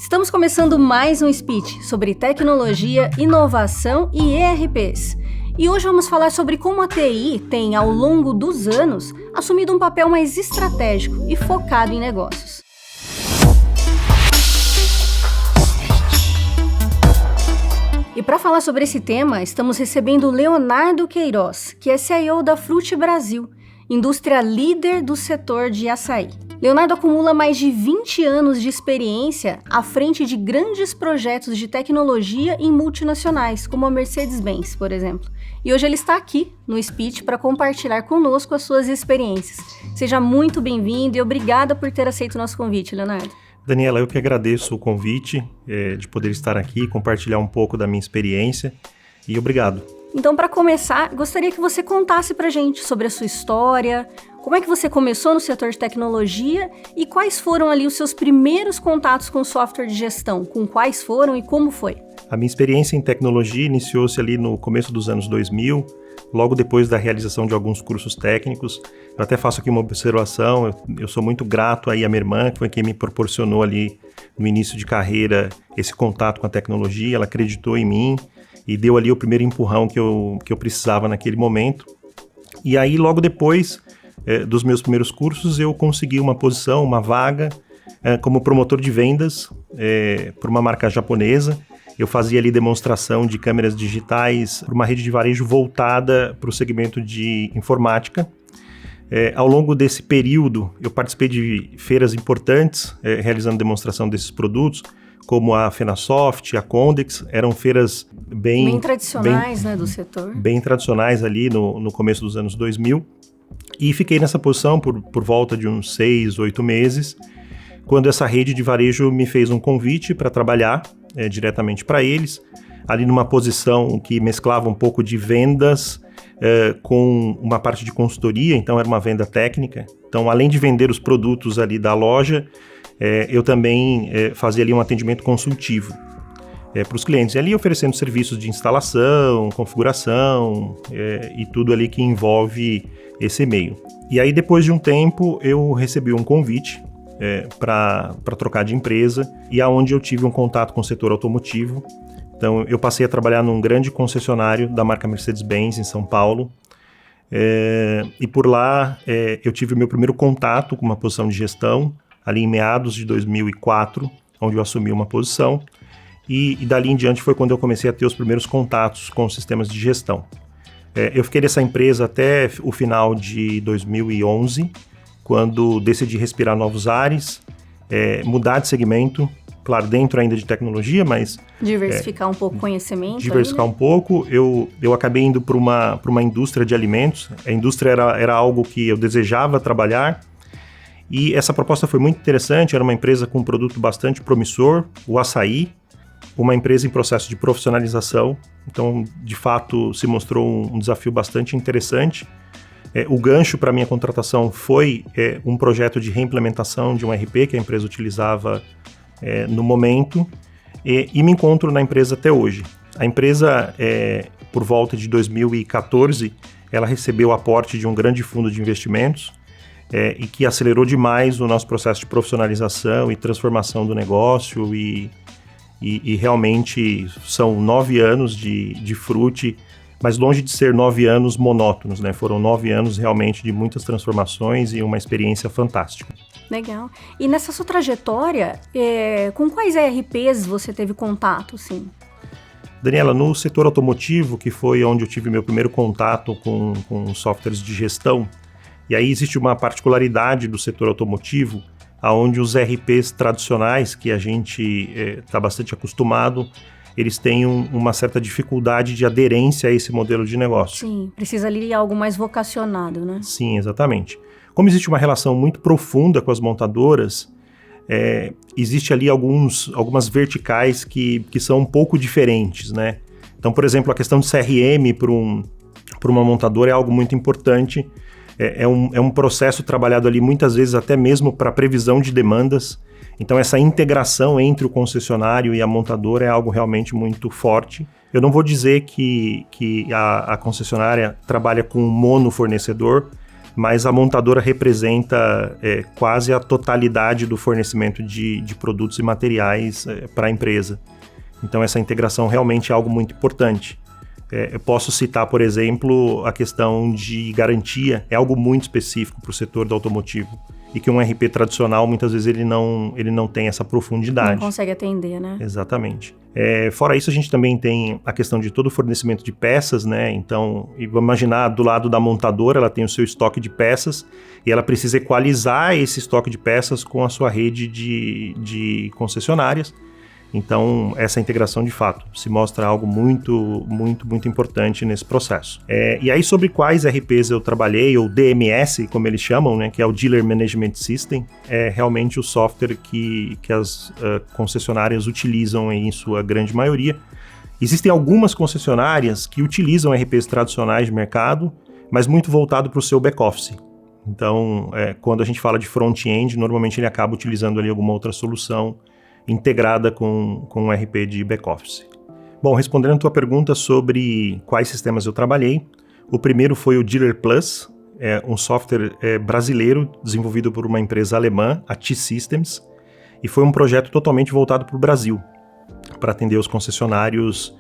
Estamos começando mais um speech sobre tecnologia, inovação e ERPs. E hoje vamos falar sobre como a TI tem, ao longo dos anos, assumido um papel mais estratégico e focado em negócios. E para falar sobre esse tema, estamos recebendo o Leonardo Queiroz, que é CEO da Fruit Brasil, indústria líder do setor de açaí. Leonardo acumula mais de 20 anos de experiência à frente de grandes projetos de tecnologia em multinacionais, como a Mercedes-Benz, por exemplo. E hoje ele está aqui no Speech para compartilhar conosco as suas experiências. Seja muito bem-vindo e obrigada por ter aceito o nosso convite, Leonardo. Daniela, eu que agradeço o convite de poder estar aqui, compartilhar um pouco da minha experiência e obrigado. Então, para começar, gostaria que você contasse para a gente sobre a sua história, como é que você começou no setor de tecnologia e quais foram ali os seus primeiros contatos com software de gestão, com quais foram e como foi? A minha experiência em tecnologia iniciou-se ali no começo dos anos 2000, logo depois da realização de alguns cursos técnicos. Eu até faço aqui uma observação, eu sou muito grato aí à minha irmã, que foi quem me proporcionou ali no início de carreira esse contato com a tecnologia, ela acreditou em mim e deu ali o primeiro empurrão que eu precisava naquele momento. E aí logo depois dos meus primeiros cursos eu consegui uma posição, uma vaga como promotor de vendas por uma marca japonesa. Eu fazia ali demonstração de câmeras digitais para uma rede de varejo voltada para o segmento de informática. Ao longo desse período, eu participei de feiras importantes, realizando demonstração desses produtos, como a Fenasoft, a Condex, eram feiras bem tradicionais, né, do setor. Bem tradicionais ali no começo dos anos 2000. E fiquei nessa posição por volta de uns 6, 8 meses, quando essa rede de varejo me fez um convite para trabalhar diretamente para eles, ali numa posição que mesclava um pouco de vendas com uma parte de consultoria, então era uma venda técnica. Então, além de vender os produtos ali da loja, eu também fazia ali um atendimento consultivo para os clientes, e ali oferecendo serviços de instalação, configuração e tudo ali que envolve esse meio. E aí, depois de um tempo, eu recebi um convite para trocar de empresa, e aonde eu tive um contato com o setor automotivo. Então, eu passei a trabalhar num grande concessionário da marca Mercedes-Benz em São Paulo, e por lá eu tive o meu primeiro contato com uma posição de gestão, ali em meados de 2004, onde eu assumi uma posição, e dali em diante foi quando eu comecei a ter os primeiros contatos com os sistemas de gestão. Eu fiquei nessa empresa até o final de 2011, quando decidi respirar novos ares, mudar de segmento, claro, dentro ainda de tecnologia, mas... Diversificar um pouco o conhecimento. Diversificar um pouco. Eu acabei indo para uma indústria de alimentos. A indústria era algo que eu desejava trabalhar, e essa proposta foi muito interessante. Era uma empresa com um produto bastante promissor, o açaí, uma empresa em processo de profissionalização. Então, de fato, se mostrou um desafio bastante interessante. O gancho para a minha contratação foi um projeto de reimplementação de um ERP que a empresa utilizava no momento, e me encontro na empresa até hoje. A empresa, por volta de 2014, ela recebeu o aporte de um grande fundo de investimentos e que acelerou demais o nosso processo de profissionalização e transformação do negócio, e realmente são 9 anos de Fruit, mas longe de ser 9 anos monótonos, né? Foram 9 anos realmente de muitas transformações e uma experiência fantástica. Legal. E nessa sua trajetória, com quais ERPs você teve contato, sim? Daniela, no setor automotivo, que foi onde eu tive meu primeiro contato com softwares de gestão, e aí existe uma particularidade do setor automotivo, onde os ERPs tradicionais, que a gente está bastante acostumado, eles têm uma certa dificuldade de aderência a esse modelo de negócio. Sim, precisa ali de algo mais vocacionado, né? Sim, exatamente. Como existe uma relação muito profunda com as montadoras, existe ali algumas verticais que são um pouco diferentes, né? Então, por exemplo, a questão de CRM para uma montadora é algo muito importante. É um processo trabalhado ali muitas vezes até mesmo para previsão de demandas. Então, essa integração entre o concessionário e a montadora é algo realmente muito forte. Eu não vou dizer que a concessionária trabalha com um monofornecedor, mas a montadora representa quase a totalidade do fornecimento de produtos e materiais para a empresa. Então essa integração realmente é algo muito importante. Eu posso citar, por exemplo, a questão de garantia, é algo muito específico para o setor do automotivo, e que um RP tradicional, muitas vezes, ele não tem essa profundidade. Não consegue atender, né? Exatamente. Fora isso, a gente também tem a questão de todo o fornecimento de peças, né? Então, vamos imaginar, do lado da montadora, ela tem o seu estoque de peças e ela precisa equalizar esse estoque de peças com a sua rede de concessionárias. Então, essa integração, de fato, se mostra algo muito, muito, muito importante nesse processo. E aí, sobre quais RPs eu trabalhei, ou DMS, como eles chamam, né, que é o Dealer Management System, é realmente o software que as concessionárias utilizam em sua grande maioria. Existem algumas concessionárias que utilizam RPs tradicionais de mercado, mas muito voltado para o seu back-office. Então, quando a gente fala de front-end, normalmente ele acaba utilizando ali alguma outra solução integrada com um RP de back-office. Bom, respondendo a tua pergunta sobre quais sistemas eu trabalhei, o primeiro foi o Dealer Plus, um software brasileiro desenvolvido por uma empresa alemã, a T-Systems, e foi um projeto totalmente voltado para o Brasil, para atender os concessionários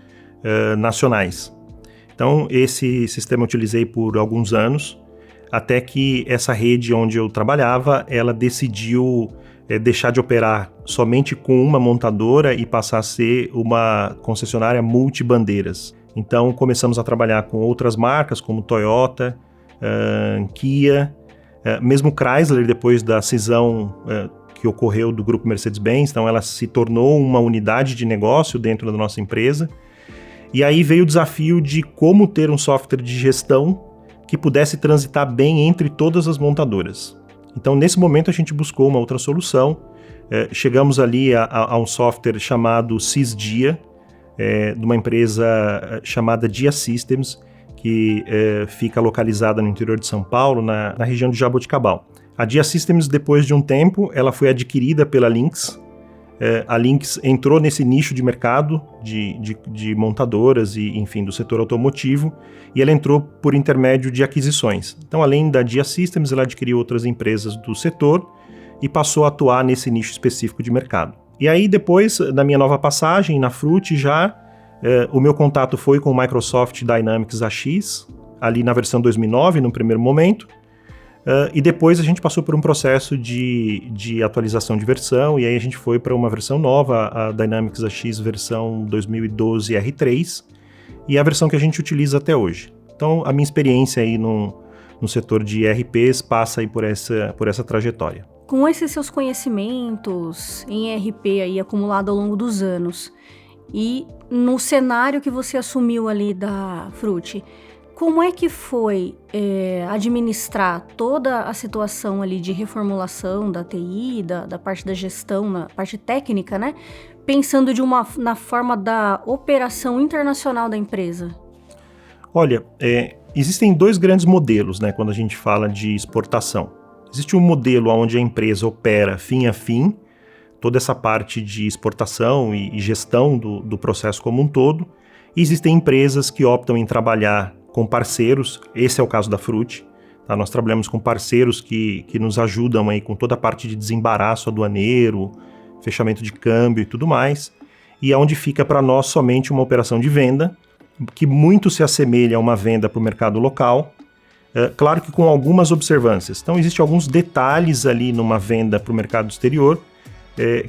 nacionais. Então, esse sistema eu utilizei por alguns anos, até que essa rede onde eu trabalhava, ela decidiu deixar de operar somente com uma montadora e passar a ser uma concessionária multibandeiras. Então começamos a trabalhar com outras marcas como Toyota, Kia, mesmo Chrysler, depois da cisão que ocorreu do grupo Mercedes-Benz, então ela se tornou uma unidade de negócio dentro da nossa empresa. E aí veio o desafio de como ter um software de gestão que pudesse transitar bem entre todas as montadoras. Então, nesse momento, a gente buscou uma outra solução. Chegamos ali a um software chamado SysDia, de uma empresa chamada Dia Systems, que fica localizada no interior de São Paulo, na região de Jaboticabal. A Dia Systems, depois de um tempo, ela foi adquirida pela Lynx. A Lynx entrou nesse nicho de mercado de montadoras e, enfim, do setor automotivo, e ela entrou por intermédio de aquisições. Então, além da Dia Systems, ela adquiriu outras empresas do setor e passou a atuar nesse nicho específico de mercado. E aí, depois, na minha nova passagem, na Fruit já, o meu contato foi com o Microsoft Dynamics AX, ali na versão 2009, no primeiro momento. E depois a gente passou por um processo de atualização de versão, e aí a gente foi para uma versão nova, a Dynamics AX versão 2012 R3, e a versão que a gente utiliza até hoje. Então, a minha experiência aí no setor de ERPs passa aí por essa trajetória. Com esses seus conhecimentos em ERP aí acumulado ao longo dos anos, e no cenário que você assumiu ali da Fruit, como é que foi administrar toda a situação ali de reformulação da TI, da parte da gestão, na parte técnica, né? Pensando na forma da operação internacional da empresa? Olha, existem dois grandes modelos, né, quando a gente fala de exportação. Existe um modelo onde a empresa opera fim a fim, toda essa parte de exportação e gestão do processo como um todo. E existem empresas que optam em trabalhar com parceiros, esse é o caso da Fruit, tá? Nós trabalhamos com parceiros que nos ajudam aí com toda a parte de desembaraço aduaneiro, fechamento de câmbio e tudo mais, e é onde fica para nós somente uma operação de venda, que muito se assemelha a uma venda para o mercado local, claro que com algumas observâncias. Então existem alguns detalhes ali numa venda para o mercado exterior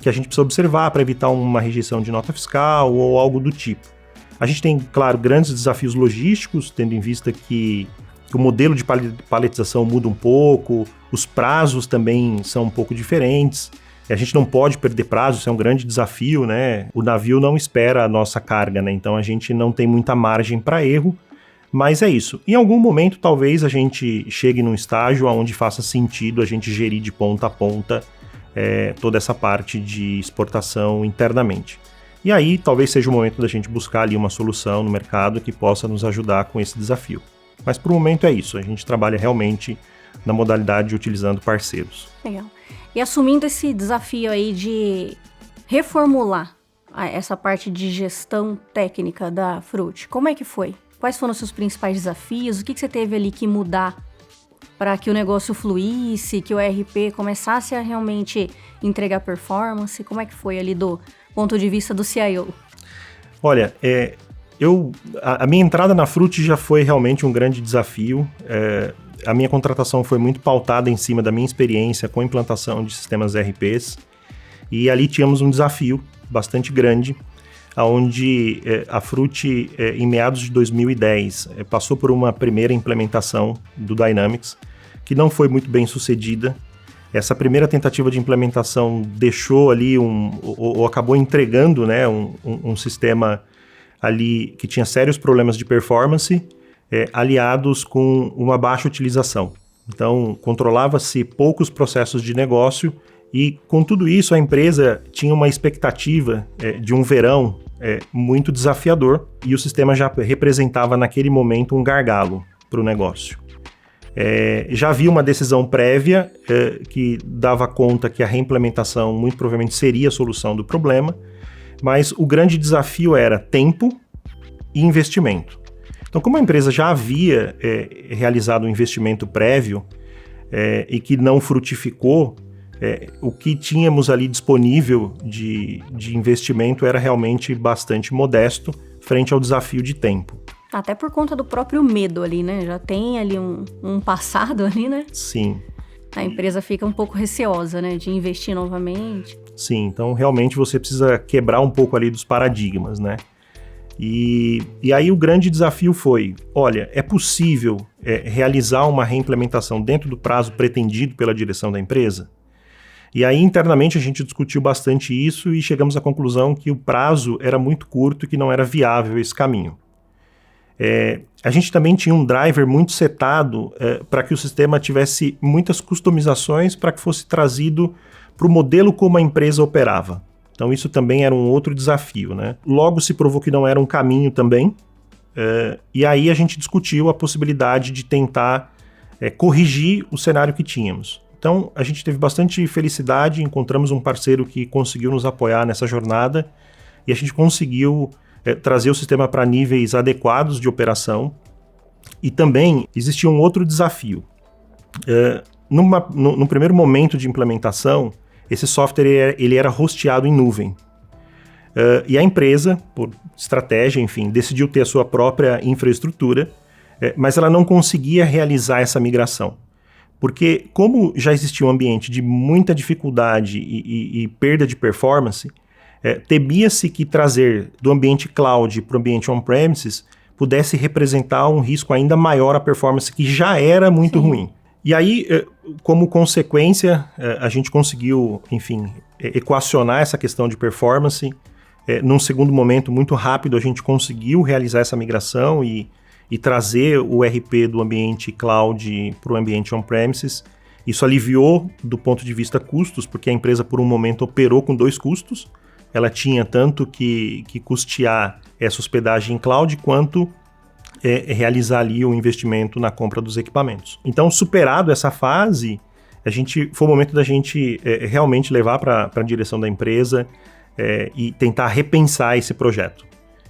que a gente precisa observar para evitar uma rejeição de nota fiscal ou algo do tipo. A gente tem, claro, grandes desafios logísticos, tendo em vista que o modelo de paletização muda um pouco, os prazos também são um pouco diferentes, a gente não pode perder prazo, isso é um grande desafio, né? O navio não espera a nossa carga, né? Então a gente não tem muita margem para erro, mas é isso. Em algum momento, talvez a gente chegue num estágio onde faça sentido a gente gerir de ponta a ponta toda essa parte de exportação internamente. E aí, talvez seja o momento da gente buscar ali uma solução no mercado que possa nos ajudar com esse desafio. Mas, por um momento, é isso. A gente trabalha realmente na modalidade de utilizando parceiros. Legal. E assumindo esse desafio aí de reformular essa parte de gestão técnica da Fruit, como é que foi? Quais foram os seus principais desafios? O que você teve ali que mudar para que o negócio fluísse, que o ERP começasse a realmente entregar performance? Como é que foi ali do ponto de vista do CIO? Olha, a minha entrada na Fruti já foi realmente um grande desafio. A minha contratação foi muito pautada em cima da minha experiência com a implantação de sistemas ERPs, e ali tínhamos um desafio bastante grande, onde a Fruti, em meados de 2010, passou por uma primeira implementação do Dynamics, que não foi muito bem sucedida. Essa primeira tentativa de implementação deixou ali ou acabou entregando, né, um sistema ali que tinha sérios problemas de performance, aliados com uma baixa utilização. Então, controlava-se poucos processos de negócio e, com tudo isso, a empresa tinha uma expectativa de um verão muito desafiador, e o sistema já representava naquele momento um gargalo para o negócio. Já havia uma decisão prévia que dava conta que a reimplementação muito provavelmente seria a solução do problema, mas o grande desafio era tempo e investimento. Então, como a empresa já havia realizado um investimento prévio e que não frutificou, o que tínhamos ali disponível de investimento era realmente bastante modesto frente ao desafio de tempo. Até por conta do próprio medo ali, né? Já tem ali um passado ali, né? Sim. A empresa fica um pouco receosa, né? De investir novamente. Sim, então realmente você precisa quebrar um pouco ali dos paradigmas, né? E aí o grande desafio foi, olha, é possível realizar uma reimplementação dentro do prazo pretendido pela direção da empresa? E aí, internamente, a gente discutiu bastante isso e chegamos à conclusão que o prazo era muito curto e que não era viável esse caminho. A gente também tinha um driver muito setado para que o sistema tivesse muitas customizações para que fosse trazido para o modelo como a empresa operava. Então, isso também era um outro desafio, né? Logo se provou que não era um caminho também, e aí a gente discutiu a possibilidade de tentar corrigir o cenário que tínhamos. Então, a gente teve bastante felicidade, encontramos um parceiro que conseguiu nos apoiar nessa jornada e a gente conseguiu trazer o sistema para níveis adequados de operação. E também existia um outro desafio. No primeiro momento de implementação, esse software ele era hosteado em nuvem. E a empresa, por estratégia, enfim, decidiu ter a sua própria infraestrutura, mas ela não conseguia realizar essa migração. Porque, como já existia um ambiente de muita dificuldade e perda de performance, temia-se que trazer do ambiente cloud para o ambiente on-premises pudesse representar um risco ainda maior à performance, que já era muito ruim. E aí, como consequência, a gente conseguiu, enfim, equacionar essa questão de performance. Num segundo momento, muito rápido, a gente conseguiu realizar essa migração e trazer o ERP do ambiente cloud para o ambiente on-premises. Isso aliviou do ponto de vista custos, porque a empresa por um momento operou com dois custos. Ela tinha tanto que custear essa hospedagem em cloud, quanto realizar ali o investimento na compra dos equipamentos. Então, superado essa fase, foi o momento da gente realmente levar para a direção da empresa e tentar repensar esse projeto.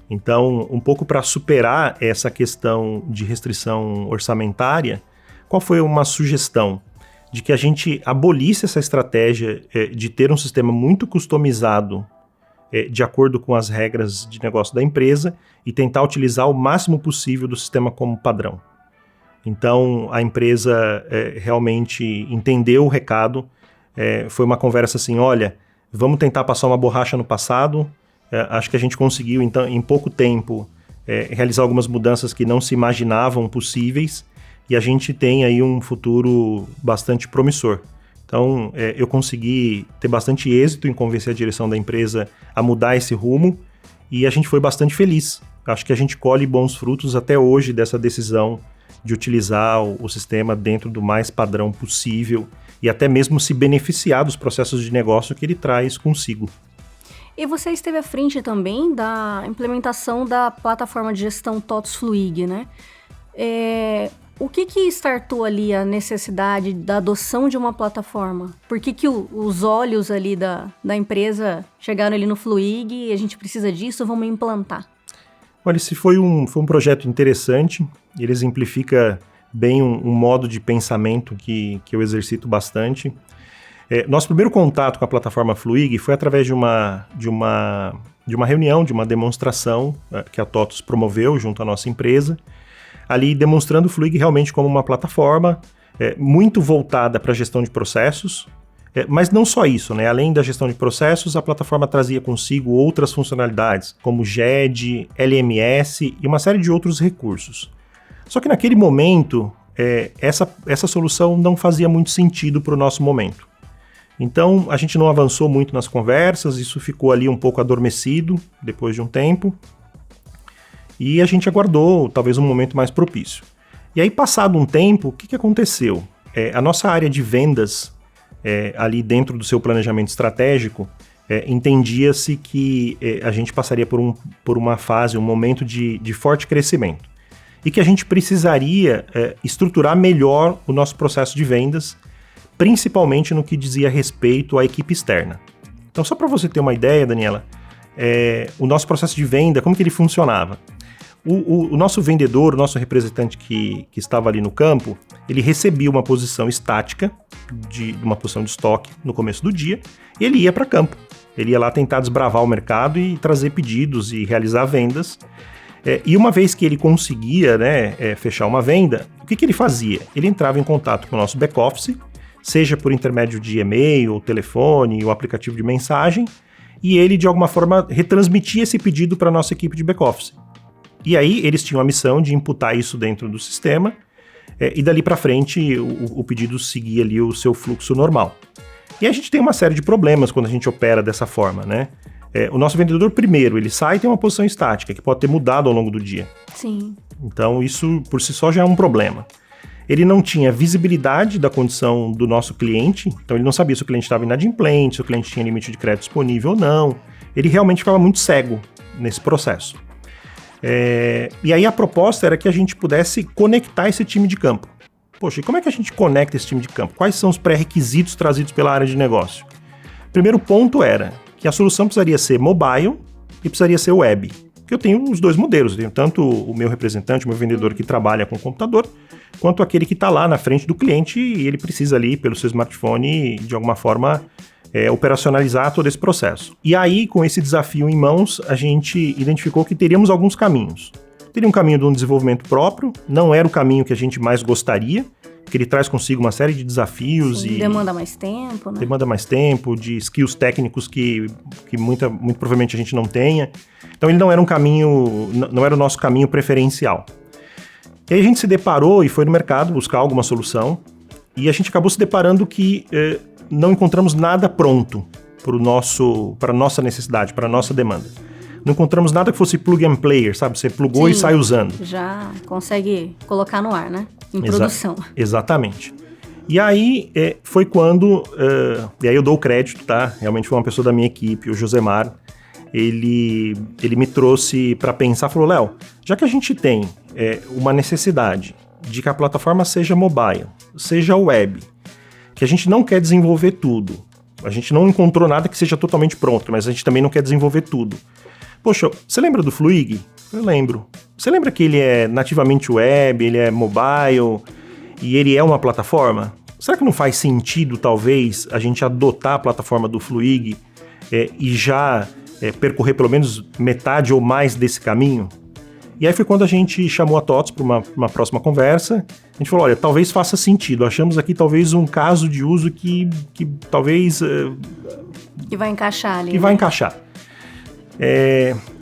Então, um pouco para superar essa questão de restrição orçamentária, qual foi uma sugestão? De que a gente abolisse essa estratégia de ter um sistema muito customizado de acordo com as regras de negócio da empresa e tentar utilizar o máximo possível do sistema como padrão. Então, a empresa realmente entendeu o recado, foi uma conversa assim, olha, vamos tentar passar uma borracha no passado. Acho que a gente conseguiu, então, em pouco tempo, realizar algumas mudanças que não se imaginavam possíveis, e a gente tem aí um futuro bastante promissor. Então, eu consegui ter bastante êxito em convencer a direção da empresa a mudar esse rumo, e a gente foi bastante feliz. Acho que a gente colhe bons frutos até hoje dessa decisão de utilizar o sistema dentro do mais padrão possível, e até mesmo se beneficiar dos processos de negócio que ele traz consigo. E você esteve à frente também da implementação da plataforma de gestão TOTVS Fluig, né? O que startou ali a necessidade da adoção de uma plataforma? Por que os olhos ali da empresa chegaram ali no Fluig e a gente precisa disso, vamos implantar? Olha, esse foi um projeto interessante, ele exemplifica bem um modo de pensamento que eu exercito bastante. Nosso primeiro contato com a plataforma Fluig foi através de uma reunião, de uma demonstração que a TOTVS promoveu junto à nossa empresa, ali demonstrando o Fluig realmente como uma plataforma muito voltada para a gestão de processos, mas não só isso, né? Além da gestão de processos, a plataforma trazia consigo outras funcionalidades, como GED, LMS e uma série de outros recursos. Só que naquele momento, essa solução não fazia muito sentido para o nosso momento. Então, a gente não avançou muito nas conversas, isso ficou ali um pouco adormecido depois de um tempo, e a gente aguardou talvez um momento mais propício. E aí, passado um tempo, o que aconteceu? A nossa área de vendas, ali dentro do seu planejamento estratégico, entendia-se que a gente passaria por uma fase, um momento de forte crescimento. E que a gente precisaria estruturar melhor o nosso processo de vendas, principalmente no que dizia respeito à equipe externa. Então, só para você ter uma ideia, Daniela, o nosso processo de venda, como que ele funcionava? O nosso vendedor, o nosso representante que estava ali no campo, ele recebia uma posição estática, de uma posição de estoque no começo do dia, e ele ia para campo. Ele ia lá tentar desbravar o mercado e trazer pedidos e realizar vendas. E uma vez que ele conseguia, fechar uma venda, o que ele fazia? Ele entrava em contato com o nosso back-office, seja por intermédio de e-mail, telefone, ou aplicativo de mensagem, e ele, de alguma forma, retransmitia esse pedido para a nossa equipe de back-office. E aí, eles tinham a missão de imputar isso dentro do sistema, e dali para frente, o pedido seguia ali o seu fluxo normal. E a gente tem uma série de problemas quando a gente opera dessa forma, né? O nosso vendedor, primeiro, ele sai e tem uma posição estática, que pode ter mudado ao longo do dia. Sim. Então, isso por si só já é um problema. Ele não tinha visibilidade da condição do nosso cliente, então ele não sabia se o cliente estava inadimplente, se o cliente tinha limite de crédito disponível ou não. Ele realmente ficava muito cego nesse processo. E aí a proposta era que a gente pudesse conectar esse time de campo. Poxa, e como é que a gente conecta esse time de campo? Quais são os pré-requisitos trazidos pela área de negócio? Primeiro ponto era que a solução precisaria ser mobile e precisaria ser web. Porque eu tenho os dois modelos, eu tenho tanto o meu representante, o meu vendedor que trabalha com o computador, quanto aquele que está lá na frente do cliente e ele precisa ali, pelo seu smartphone, de alguma forma, operacionalizar todo esse processo. E aí, com esse desafio em mãos, a gente identificou que teríamos alguns caminhos. Teria um caminho de um desenvolvimento próprio, não era o caminho que a gente mais gostaria, porque ele traz consigo uma série de desafios. Sim, demanda mais tempo, né? Demanda mais tempo, de skills técnicos que muito provavelmente a gente não tenha. Então ele não era não era o nosso caminho preferencial. E aí a gente se deparou e foi no mercado buscar alguma solução, e a gente acabou se deparando que não encontramos nada pronto para a nossa necessidade, para a nossa demanda. Não encontramos nada que fosse plug and play, sabe? Você plugou e sai usando. Já consegue colocar no ar, né? Em produção. Exatamente. E aí foi quando, e aí eu dou o crédito, tá? Realmente foi uma pessoa da minha equipe, o Josemar. Ele me trouxe para pensar, falou, Léo, já que a gente tem uma necessidade de que a plataforma seja mobile, seja web, que a gente não quer desenvolver tudo, a gente não encontrou nada que seja totalmente pronto, mas a gente também não quer desenvolver tudo. Poxa, você lembra do Fluig? Eu lembro. Você lembra que ele é nativamente web, ele é mobile e ele é uma plataforma? Será que não faz sentido, talvez, a gente adotar a plataforma do Fluig e já percorrer pelo menos metade ou mais desse caminho? E aí foi quando a gente chamou a TOTVS para uma próxima conversa. A gente falou, olha, talvez faça sentido. Achamos aqui talvez um caso de uso que talvez... que vai encaixar ali. Que vai encaixar.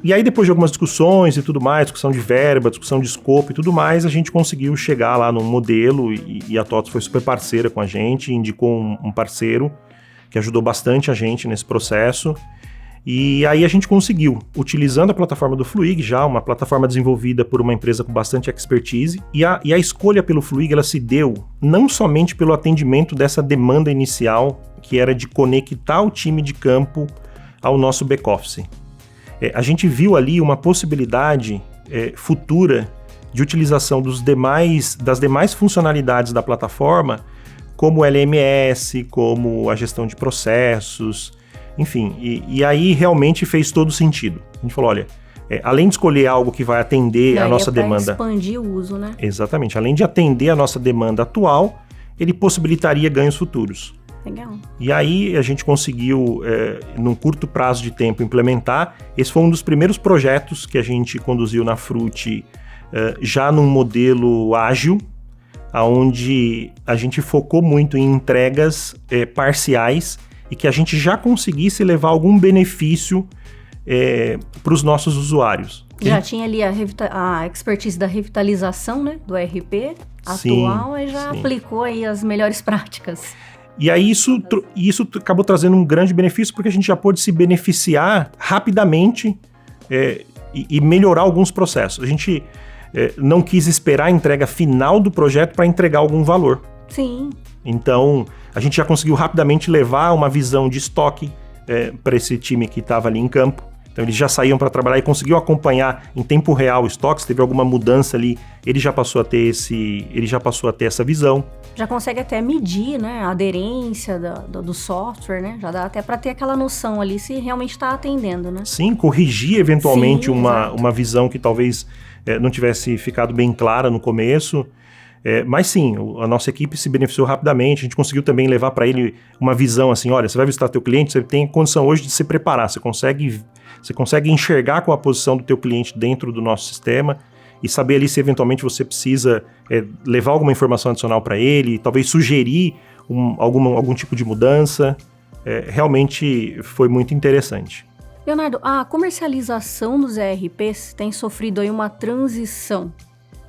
E aí depois de algumas discussões e tudo mais, discussão de verba, discussão de escopo e tudo mais, a gente conseguiu chegar lá num modelo e a TOTVS foi super parceira com a gente, indicou um parceiro que ajudou bastante a gente nesse processo. E aí a gente conseguiu, utilizando a plataforma do Fluig, já uma plataforma desenvolvida por uma empresa com bastante expertise, e a escolha pelo Fluig, ela se deu não somente pelo atendimento dessa demanda inicial, que era de conectar o time de campo ao nosso back-office. A gente viu ali uma possibilidade futura de utilização das demais funcionalidades da plataforma, como o LMS, como a gestão de processos, enfim, e aí realmente fez todo sentido. A gente falou, olha, além de escolher algo que vai atender a nossa demanda... expandir o uso, né? Exatamente. Além de atender a nossa demanda atual, ele possibilitaria ganhos futuros. Legal. E aí a gente conseguiu, num curto prazo de tempo, implementar. Esse foi um dos primeiros projetos que a gente conduziu na Fruti, já num modelo ágil, onde a gente focou muito em entregas parciais e que a gente já conseguisse levar algum benefício para os nossos usuários. Já tinha ali a expertise da revitalização, né, do ERP atual, e já aplicou aí as melhores práticas. E aí isso acabou trazendo um grande benefício, porque a gente já pôde se beneficiar rapidamente e melhorar alguns processos. A gente não quis esperar a entrega final do projeto para entregar algum valor. Sim. Então, a gente já conseguiu rapidamente levar uma visão de estoque para esse time que estava ali em campo. Então, eles já saíam para trabalhar e conseguiam acompanhar em tempo real o estoque. Se teve alguma mudança ali, ele já passou a ter essa visão. Já consegue até medir, né, a aderência do software, né? Já dá até para ter aquela noção ali se realmente está atendendo, né? Sim, corrigir eventualmente Sim, uma visão que talvez não tivesse ficado bem clara no começo. Mas sim, a nossa equipe se beneficiou rapidamente. A gente conseguiu também levar para ele uma visão assim, olha, você vai visitar teu cliente, você tem condição hoje de se preparar, você consegue enxergar qual a posição do teu cliente dentro do nosso sistema e saber ali se eventualmente você precisa levar alguma informação adicional para ele, talvez sugerir algum tipo de mudança. Realmente foi muito interessante. Leonardo, a comercialização dos ERPs tem sofrido aí uma transição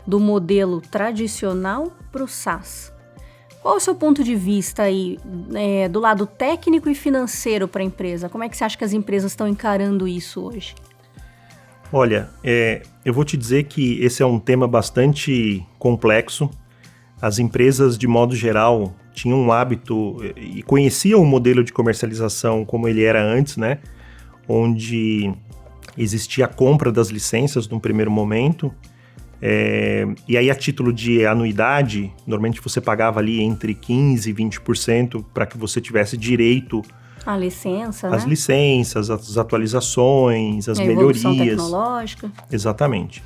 do modelo tradicional para o SaaS. Qual é o seu ponto de vista aí, do lado técnico e financeiro para a empresa? Como é que você acha que as empresas estão encarando isso hoje? Olha, eu vou te dizer que esse é um tema bastante complexo. As empresas, de modo geral, tinham um hábito e conheciam o modelo de comercialização como ele era antes, né? Onde existia a compra das licenças num primeiro momento, e aí a título de anuidade, normalmente você pagava ali entre 15% e 20% para que você tivesse direito a licença, às né? licenças, as atualizações, as melhorias. A evolução tecnológica. Exatamente.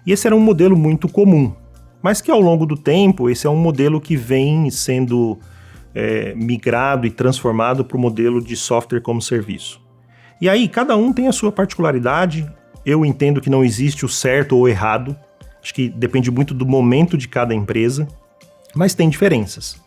E esse era um modelo muito comum, mas que ao longo do tempo, esse é um modelo que vem sendo migrado e transformado para o modelo de software como serviço. E aí, cada um tem a sua particularidade. Eu entendo que não existe o certo ou o errado. Acho que depende muito do momento de cada empresa, mas tem diferenças.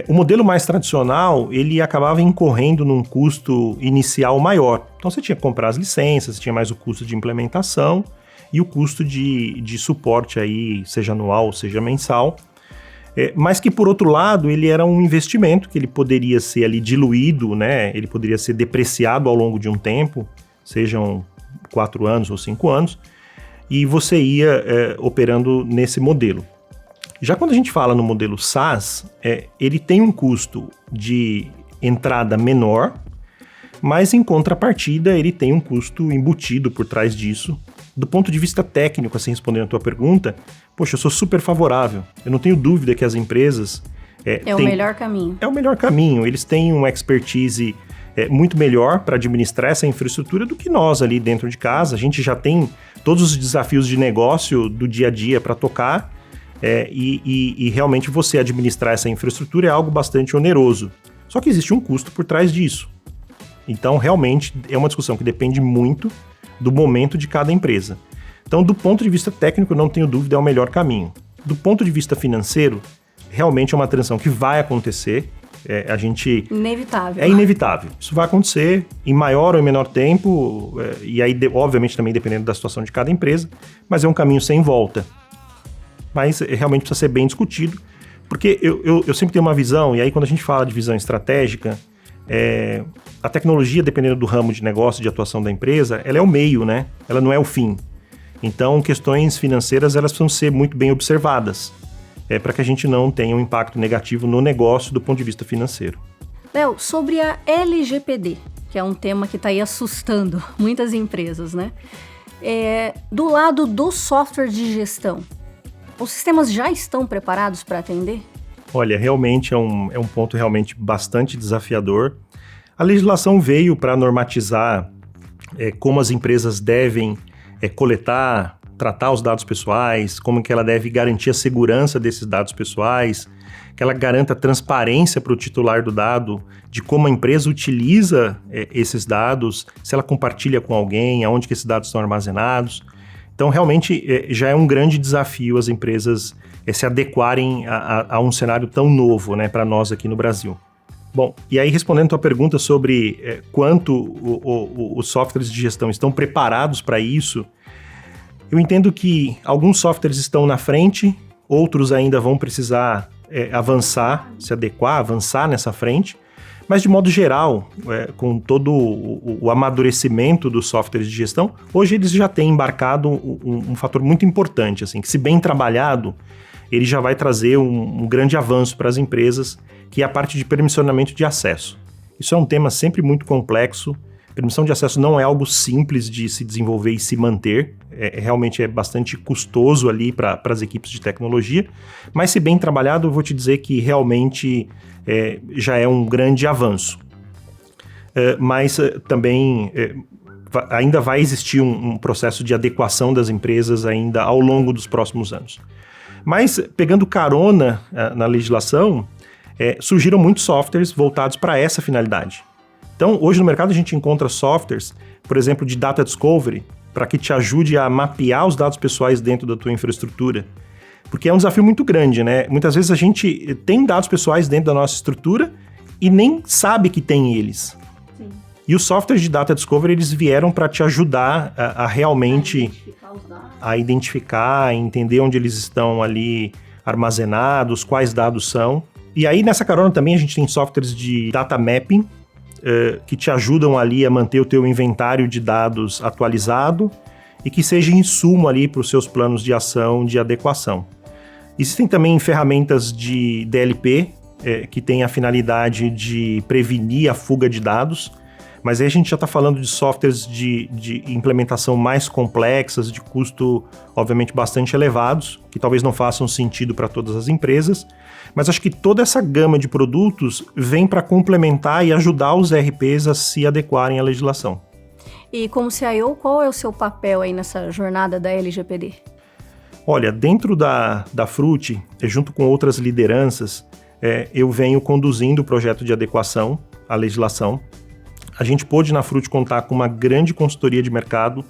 O modelo mais tradicional, ele acabava incorrendo num custo inicial maior. Então, você tinha que comprar as licenças, você tinha mais o custo de implementação e o custo de suporte aí, seja anual, seja mensal. Mas que, por outro lado, ele era um investimento que ele poderia ser ali diluído, né? Ele poderia ser depreciado ao longo de um tempo, sejam 4 anos ou 5 anos, e você ia operando nesse modelo. Já quando a gente fala no modelo SaaS, ele tem um custo de entrada menor, mas em contrapartida ele tem um custo embutido por trás disso. Do ponto de vista técnico, assim, respondendo a tua pergunta, poxa, eu sou super favorável. Eu não tenho dúvida que as empresas... o melhor caminho. É o melhor caminho. Eles têm uma expertise muito melhor para administrar essa infraestrutura do que nós ali dentro de casa. A gente já tem todos os desafios de negócio do dia a dia para tocar, e realmente você administrar essa infraestrutura é algo bastante oneroso. Só que existe um custo por trás disso. Então, realmente, é uma discussão que depende muito do momento de cada empresa. Então, do ponto de vista técnico, não tenho dúvida, é o melhor caminho. Do ponto de vista financeiro, realmente é uma transição que vai acontecer. Inevitável. É inevitável. Isso vai acontecer em maior ou em menor tempo, e aí, obviamente, também dependendo da situação de cada empresa, mas é um caminho sem volta. Mas realmente precisa ser bem discutido, porque eu sempre tenho uma visão, e aí quando a gente fala de visão estratégica, a tecnologia, dependendo do ramo de negócio, de atuação da empresa, ela é o meio, né? Ela não é o fim. Então, questões financeiras, elas precisam ser muito bem observadas, para que a gente não tenha um impacto negativo no negócio do ponto de vista financeiro. Léo, sobre a LGPD, que é um tema que está aí assustando muitas empresas, né? Do lado do software de gestão, os sistemas já estão preparados para atender? Olha, realmente é um ponto realmente bastante desafiador. A legislação veio para normatizar como as empresas devem coletar, tratar os dados pessoais, como que ela deve garantir a segurança desses dados pessoais, que ela garanta transparência para o titular do dado, de como a empresa utiliza esses dados, se ela compartilha com alguém, aonde que esses dados estão armazenados. Então, realmente, já é um grande desafio as empresas se adequarem a um cenário tão novo, né, para nós aqui no Brasil. Bom, e aí respondendo a tua pergunta sobre quanto os softwares de gestão estão preparados para isso, eu entendo que alguns softwares estão na frente, outros ainda vão precisar avançar, se adequar, avançar nessa frente, mas de modo geral, com todo o amadurecimento dos softwares de gestão, hoje eles já têm embarcado um fator muito importante, assim, que se bem trabalhado, ele já vai trazer um grande avanço para as empresas, que é a parte de permissionamento de acesso. Isso é um tema sempre muito complexo. Permissão de acesso não é algo simples de se desenvolver e se manter, realmente é bastante custoso ali para as equipes de tecnologia, mas se bem trabalhado, eu vou te dizer que realmente já é um grande avanço. Mas também ainda vai existir um processo de adequação das empresas ainda ao longo dos próximos anos. Mas pegando carona na legislação, surgiram muitos softwares voltados para essa finalidade. Então, hoje no mercado a gente encontra softwares, por exemplo, de Data Discovery, para que te ajude a mapear os dados pessoais dentro da tua infraestrutura. Porque é um desafio muito grande, né? Muitas vezes a gente tem dados pessoais dentro da nossa estrutura e nem sabe que tem eles. Sim. E os softwares de Data Discovery, eles vieram para te ajudar a realmente identificar, entender onde eles estão ali armazenados, quais dados são. E aí, nessa carona também, a gente tem softwares de Data Mapping, que te ajudam ali a manter o teu inventário de dados atualizado e que seja insumo ali para os seus planos de ação de adequação. Existem também ferramentas de DLP, que têm a finalidade de prevenir a fuga de dados, mas aí a gente já está falando de softwares de implementação mais complexas, de custo, obviamente, bastante elevados, que talvez não façam sentido para todas as empresas, mas acho que toda essa gama de produtos vem para complementar e ajudar os ERPs a se adequarem à legislação. E como CIO, qual é o seu papel aí nessa jornada da LGPD? Olha, dentro da Fruti, junto com outras lideranças, eu venho conduzindo o projeto de adequação à legislação. A gente pôde na Fruti contar com uma grande consultoria de mercado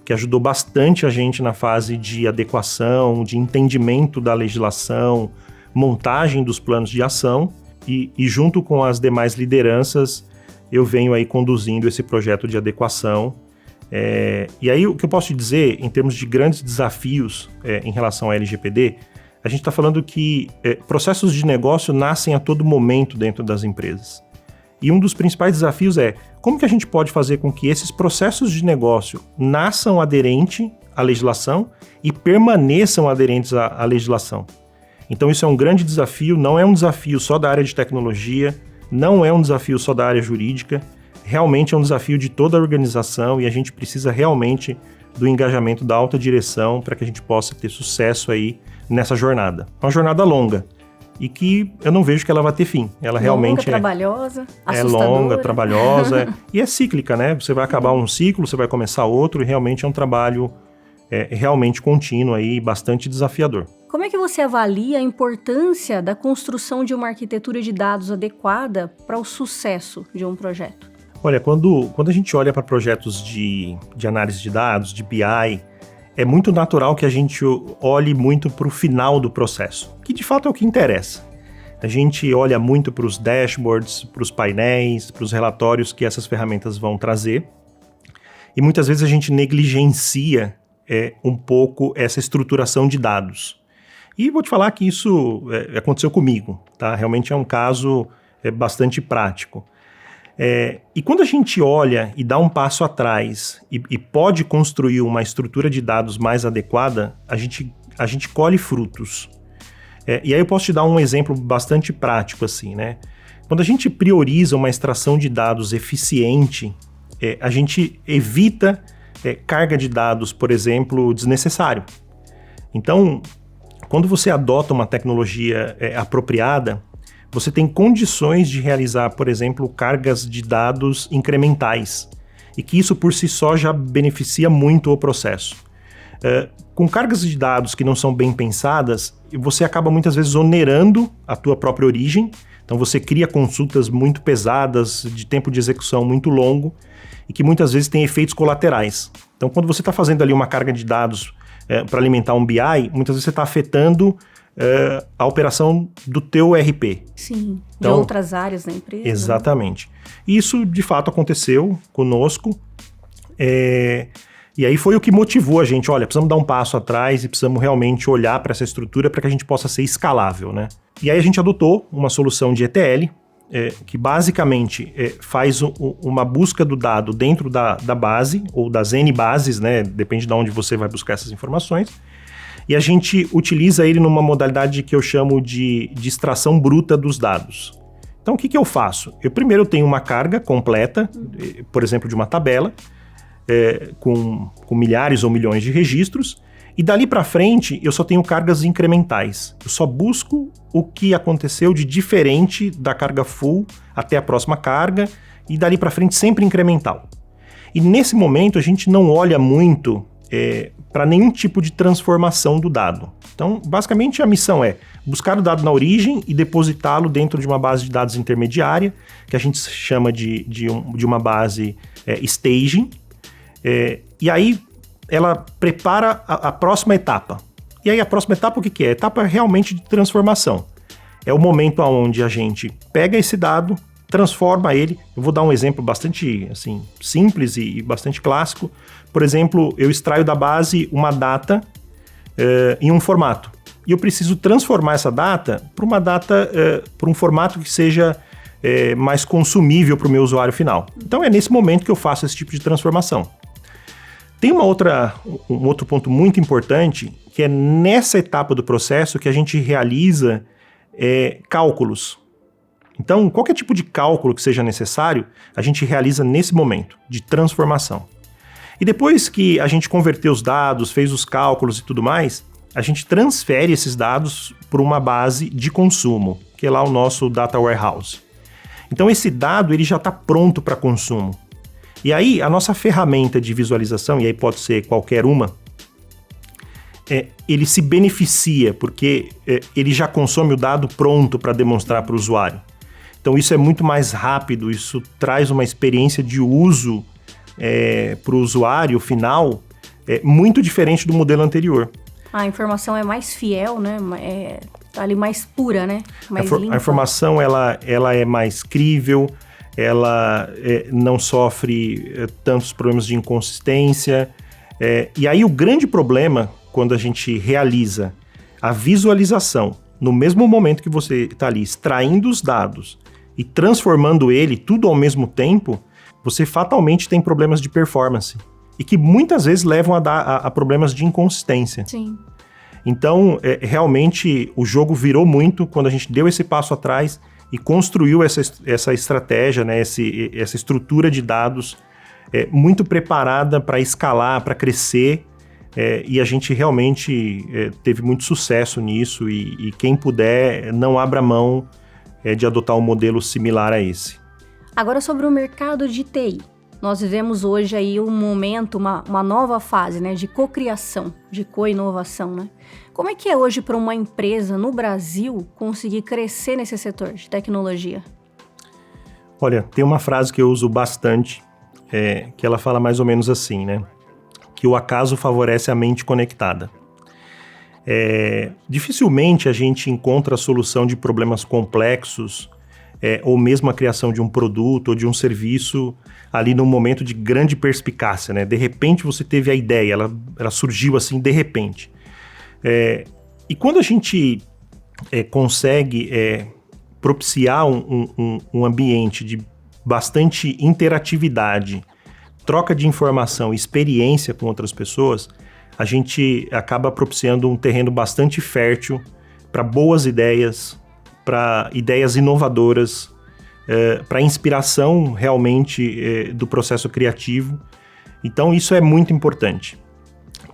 que ajudou bastante a gente na fase de adequação, de entendimento da legislação, montagem dos planos de ação e junto com as demais lideranças eu venho aí conduzindo esse projeto de adequação. E aí o que eu posso te dizer em termos de grandes desafios em relação à LGPD, a gente está falando que processos de negócio nascem a todo momento dentro das empresas. E um dos principais desafios é como que a gente pode fazer com que esses processos de negócio nasçam aderentes à legislação e permaneçam aderentes à legislação. Então isso é um grande desafio, não é um desafio só da área de tecnologia, não é um desafio só da área jurídica, realmente é um desafio de toda a organização e a gente precisa realmente do engajamento da alta direção para que a gente possa ter sucesso aí nessa jornada. É uma jornada longa e que eu não vejo que ela vai ter fim. Ela realmente trabalhosa, é longa, trabalhosa e é cíclica, né? Você vai acabar um ciclo, você vai começar outro e realmente é um trabalho realmente contínuo aí, bastante desafiador. Como é que você avalia a importância da construção de uma arquitetura de dados adequada para o sucesso de um projeto? Olha, quando a gente olha para projetos de análise de dados, de BI, é muito natural que a gente olhe muito para o final do processo, que de fato é o que interessa. A gente olha muito para os dashboards, para os painéis, para os relatórios que essas ferramentas vão trazer, e muitas vezes a gente negligencia um pouco essa estruturação de dados. E vou te falar que isso aconteceu comigo, tá? Realmente é um caso bastante prático. E quando a gente olha e dá um passo atrás e pode construir uma estrutura de dados mais adequada, a gente colhe frutos. E aí eu posso te dar um exemplo bastante prático assim, né? Quando a gente prioriza uma extração de dados eficiente, a gente evita carga de dados, por exemplo, desnecessário. Então, quando você adota uma tecnologia apropriada, você tem condições de realizar, por exemplo, cargas de dados incrementais. e que isso por si só já beneficia muito o processo. Com cargas de dados que não são bem pensadas, você acaba muitas vezes onerando a tua própria origem, então você cria consultas muito pesadas, de tempo de execução muito longo, e que muitas vezes têm efeitos colaterais. Então quando você está fazendo ali uma carga de dados para alimentar um BI, muitas vezes você está afetando a operação do teu ERP. Sim, então, de outras áreas da empresa. Exatamente. Isso, de fato, aconteceu conosco. E aí foi o que motivou a gente. Olha, precisamos dar um passo atrás e precisamos realmente olhar para essa estrutura para que a gente possa ser escalável, né? E aí a gente adotou uma solução de ETL, que basicamente faz uma busca do dado dentro da base, ou das N bases, né? Depende de onde você vai buscar essas informações. E a gente utiliza ele numa modalidade que eu chamo de extração bruta dos dados. Então, o que eu faço? Eu primeiro tenho uma carga completa, por exemplo, de uma tabela, com milhares ou milhões de registros, e dali para frente eu só tenho cargas incrementais. Eu só busco o que aconteceu de diferente da carga full até a próxima carga, e dali para frente sempre incremental. E nesse momento a gente não olha muito para nenhum tipo de transformação do dado. Então, basicamente, a missão é buscar o dado na origem e depositá-lo dentro de uma base de dados intermediária, que a gente chama de uma base staging, e aí ela prepara a próxima etapa. E aí a próxima etapa o que é? A etapa realmente de transformação. É o momento onde a gente pega esse dado, transforma ele. Eu vou dar um exemplo bastante assim, simples e bastante clássico. Por exemplo, eu extraio da base uma data em um formato. E eu preciso transformar essa data para um formato que seja mais consumível para o meu usuário final. Então é nesse momento que eu faço esse tipo de transformação. Tem um outro ponto muito importante, que é nessa etapa do processo que a gente realiza cálculos. Então, qualquer tipo de cálculo que seja necessário, a gente realiza nesse momento de transformação. E depois que a gente converteu os dados, fez os cálculos e tudo mais, a gente transfere esses dados para uma base de consumo, que é lá o nosso Data Warehouse. Então, esse dado ele já está pronto para consumo. E aí, a nossa ferramenta de visualização, e aí pode ser qualquer uma, ele se beneficia, porque ele já consome o dado pronto para demonstrar para o usuário. Então, isso é muito mais rápido, isso traz uma experiência de uso para o usuário final muito diferente do modelo anterior. A informação é mais fiel, né? Tá ali mais pura, né? Mais limpa. A informação ela é mais crível, ela não sofre tantos problemas de inconsistência. E aí o grande problema, quando a gente realiza a visualização, no mesmo momento que você está ali extraindo os dados e transformando ele tudo ao mesmo tempo, você fatalmente tem problemas de performance. E que muitas vezes levam a problemas de inconsistência. Sim. Então, realmente, o jogo virou muito quando a gente deu esse passo atrás e construiu essa estratégia, né, essa estrutura de dados muito preparada para escalar, para crescer, e a gente realmente teve muito sucesso nisso, e quem puder, não abra mão de adotar um modelo similar a esse. Agora sobre o mercado de TI. Nós vivemos hoje aí um momento, uma nova fase, né, de cocriação, de co-inovação, né? Como é que é hoje para uma empresa no Brasil conseguir crescer nesse setor de tecnologia? Olha, tem uma frase que eu uso bastante, que ela fala mais ou menos assim, né? Que o acaso favorece a mente conectada. Dificilmente a gente encontra a solução de problemas complexos, ou mesmo a criação de um produto ou de um serviço ali num momento de grande perspicácia, né? De repente você teve a ideia, ela surgiu assim de repente. E quando a gente consegue propiciar um ambiente de bastante interatividade, troca de informação, experiência com outras pessoas, a gente acaba propiciando um terreno bastante fértil para boas ideias, para ideias inovadoras, para inspiração realmente do processo criativo. Então isso é muito importante.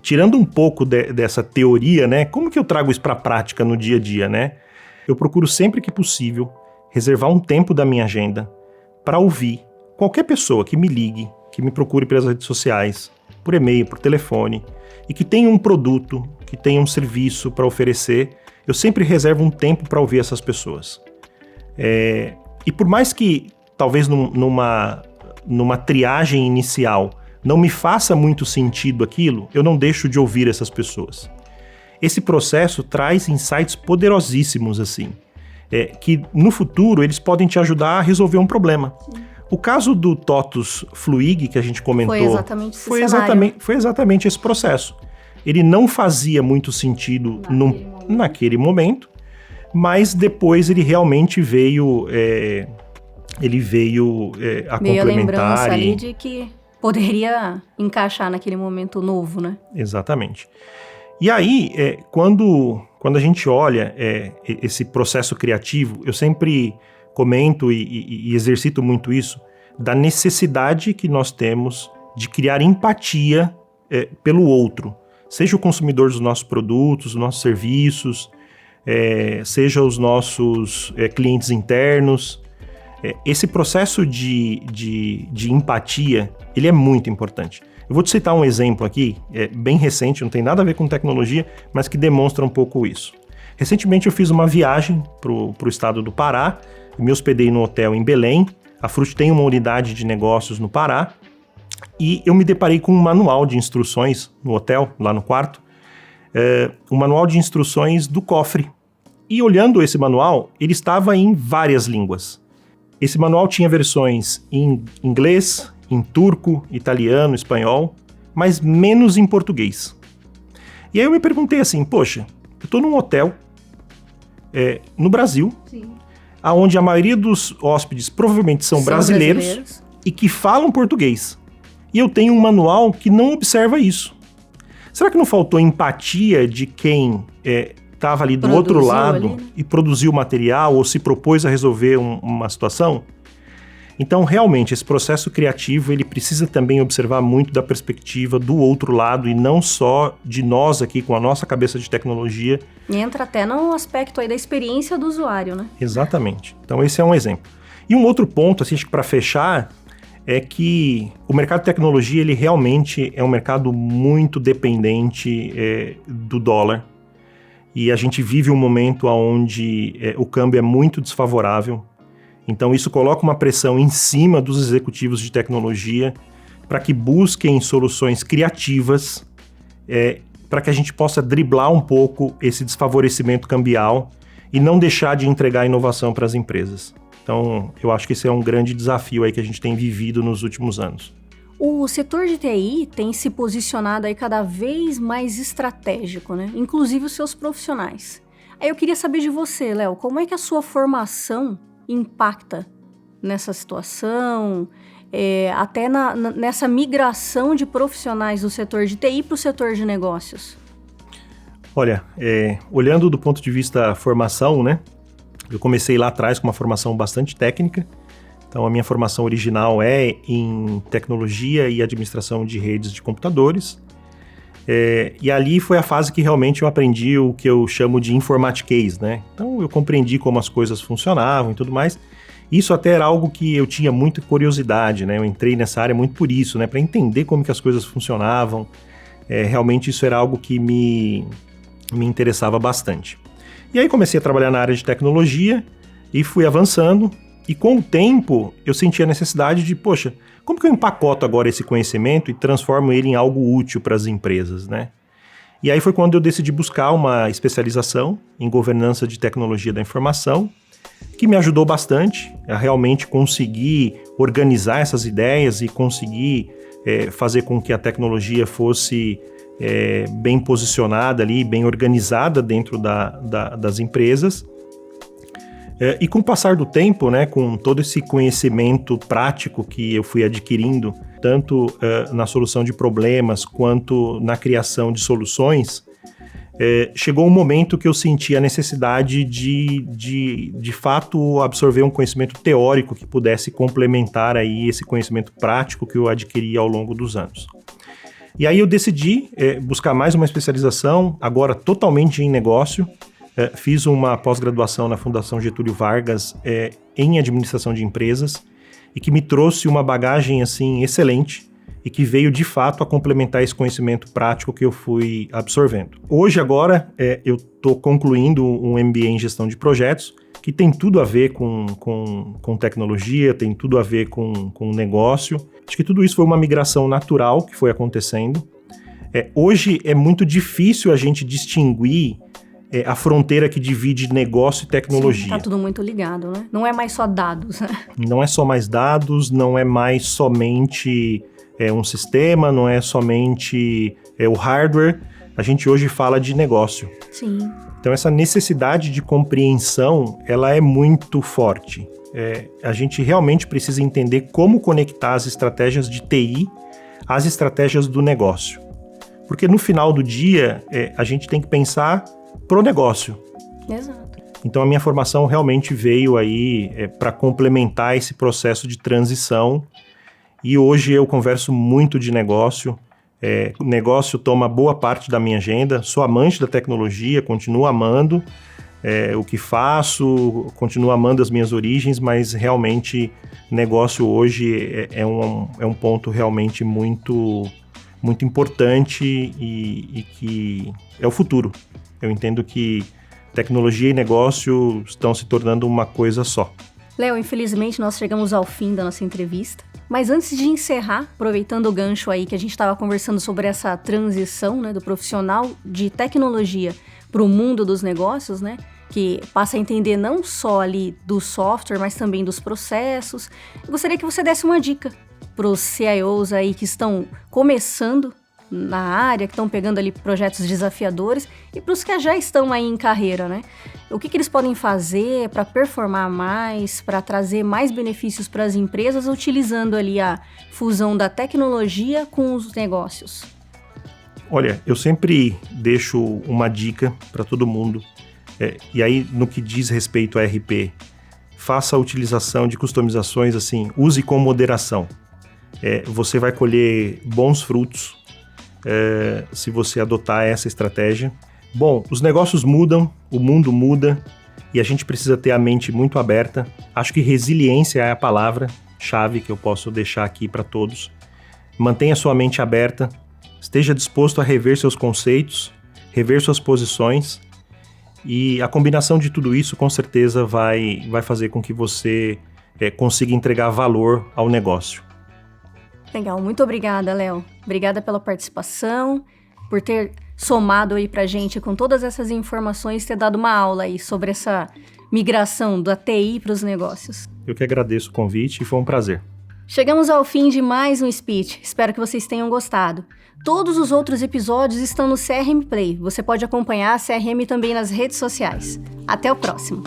Tirando um pouco dessa teoria, né, como que eu trago isso para a prática no dia a dia, né? Eu procuro sempre que possível reservar um tempo da minha agenda para ouvir qualquer pessoa que me ligue, que me procure pelas redes sociais, por e-mail, por telefone, e que tenha um produto, que tenha um serviço para oferecer, eu sempre reservo um tempo para ouvir essas pessoas. E por mais que, talvez numa triagem inicial, não me faça muito sentido aquilo, eu não deixo de ouvir essas pessoas. Esse processo traz insights poderosíssimos, assim, que no futuro eles podem te ajudar a resolver um problema. Sim. O caso do TOTUS Fluig, que a gente comentou, foi exatamente esse processo. Ele não fazia muito sentido naquele momento, mas depois ele realmente veio a meio complementar. A lembrança ali de que poderia encaixar naquele momento novo, né? Exatamente. E aí, quando a gente olha esse processo criativo, eu sempre comento e exercito muito isso, da necessidade que nós temos de criar empatia pelo outro. Seja o consumidor dos nossos produtos, dos nossos serviços, seja os nossos clientes internos. Esse processo de empatia, ele é muito importante. Eu vou te citar um exemplo aqui, bem recente, não tem nada a ver com tecnologia, mas que demonstra um pouco isso. Recentemente eu fiz uma viagem para o estado do Pará, me hospedei no hotel em Belém. A Fruti tem uma unidade de negócios no Pará, e eu me deparei com um manual de instruções no hotel, lá no quarto, um manual de instruções do cofre. E olhando esse manual, ele estava em várias línguas. Esse manual tinha versões em inglês, em turco, italiano, espanhol, mas menos em português. E aí eu me perguntei assim, poxa, eu estou num hotel no Brasil, onde a maioria dos hóspedes provavelmente são brasileiros e que falam português. E eu tenho um manual que não observa isso. Será que não faltou empatia de quem estava ali do outro lado e produziu o material ou se propôs a resolver uma situação? Então, realmente, esse processo criativo, ele precisa também observar muito da perspectiva do outro lado e não só de nós aqui com a nossa cabeça de tecnologia. E entra até no aspecto aí da experiência do usuário, né? Exatamente. Então, esse é um exemplo. E um outro ponto, assim, acho que para fechar, é que o mercado de tecnologia, ele realmente é um mercado muito dependente do dólar. E a gente vive um momento onde o câmbio é muito desfavorável. Então isso coloca uma pressão em cima dos executivos de tecnologia para que busquem soluções criativas para que a gente possa driblar um pouco esse desfavorecimento cambial e não deixar de entregar inovação para as empresas. Então eu acho que esse é um grande desafio aí que a gente tem vivido nos últimos anos. O setor de TI tem se posicionado aí cada vez mais estratégico, né? Inclusive os seus profissionais. Aí eu queria saber de você, Léo, como é que a sua formação impacta nessa situação, até nessa migração de profissionais do setor de TI para o setor de negócios? Olha, olhando do ponto de vista formação, né? Eu comecei lá atrás com uma formação bastante técnica. Então, a minha formação original é em tecnologia e administração de redes de computadores. E ali foi a fase que realmente eu aprendi o que eu chamo de informatiquez, né? Então, eu compreendi como as coisas funcionavam e tudo mais. Isso até era algo que eu tinha muita curiosidade, né? Eu entrei nessa área muito por isso, né? Para entender como que as coisas funcionavam. Realmente isso era algo que me interessava bastante. E aí comecei a trabalhar na área de tecnologia e fui avançando. E com o tempo, eu senti a necessidade de, poxa, como que eu empacoto agora esse conhecimento e transformo ele em algo útil para as empresas, né? E aí foi quando eu decidi buscar uma especialização em governança de tecnologia da informação, que me ajudou bastante a realmente conseguir organizar essas ideias e conseguir fazer com que a tecnologia fosse bem posicionada ali, bem organizada dentro das empresas. E com o passar do tempo, né, com todo esse conhecimento prático que eu fui adquirindo, tanto na solução de problemas quanto na criação de soluções, chegou um momento que eu senti a necessidade de fato absorver um conhecimento teórico que pudesse complementar aí esse conhecimento prático que eu adquiri ao longo dos anos. E aí eu decidi buscar mais uma especialização, agora totalmente em negócio. Fiz uma pós-graduação na Fundação Getúlio Vargas em administração de empresas e que me trouxe uma bagagem assim excelente e que veio de fato a complementar esse conhecimento prático que eu fui absorvendo. Hoje agora eu estou concluindo um MBA em gestão de projetos, que tem tudo a ver com tecnologia, tem tudo a ver com negócio. Acho que tudo isso foi uma migração natural que foi acontecendo. Hoje é muito difícil a gente distinguir a fronteira que divide negócio e tecnologia. Tá tudo muito ligado, né? Não é mais só dados, né? Não é só mais dados, não é mais somente um sistema, não é somente o hardware. A gente hoje fala de negócio. Sim. Então essa necessidade de compreensão, ela é muito forte. A gente realmente precisa entender como conectar as estratégias de TI às estratégias do negócio. Porque no final do dia, a gente tem que pensar pro negócio. Exato. Então a minha formação realmente veio aí para complementar esse processo de transição. E hoje eu converso muito de negócio. O negócio toma boa parte da minha agenda. Sou amante da tecnologia, continuo amando o que faço, continuo amando as minhas origens, mas realmente negócio hoje é um ponto realmente muito, muito importante e que é o futuro. Eu entendo que tecnologia e negócio estão se tornando uma coisa só. Léo, infelizmente nós chegamos ao fim da nossa entrevista, mas antes de encerrar, aproveitando o gancho aí que a gente estava conversando sobre essa transição, né, do profissional de tecnologia para o mundo dos negócios, né, que passa a entender não só ali do software, mas também dos processos, eu gostaria que você desse uma dica para os CIOs aí que estão começando na área, que estão pegando ali projetos desafiadores, e para os que já estão aí em carreira, né? O que eles podem fazer para performar mais, para trazer mais benefícios para as empresas, utilizando ali a fusão da tecnologia com os negócios? Olha, eu sempre deixo uma dica para todo mundo, e aí no que diz respeito a RP, faça a utilização de customizações assim, use com moderação. Você vai colher bons frutos se você adotar essa estratégia. Bom, os negócios mudam, o mundo muda e a gente precisa ter a mente muito aberta. Acho que resiliência é a palavra-chave que eu posso deixar aqui para todos. Mantenha sua mente aberta, esteja disposto a rever seus conceitos, rever suas posições e a combinação de tudo isso com certeza vai fazer com que você consiga entregar valor ao negócio. Legal, muito obrigada, Léo. Obrigada pela participação, por ter somado aí pra gente com todas essas informações, ter dado uma aula aí sobre essa migração da TI para os negócios. Eu que agradeço o convite e foi um prazer. Chegamos ao fim de mais um Speech. Espero que vocês tenham gostado. Todos os outros episódios estão no CRM Play. Você pode acompanhar a CRM também nas redes sociais. Até o próximo.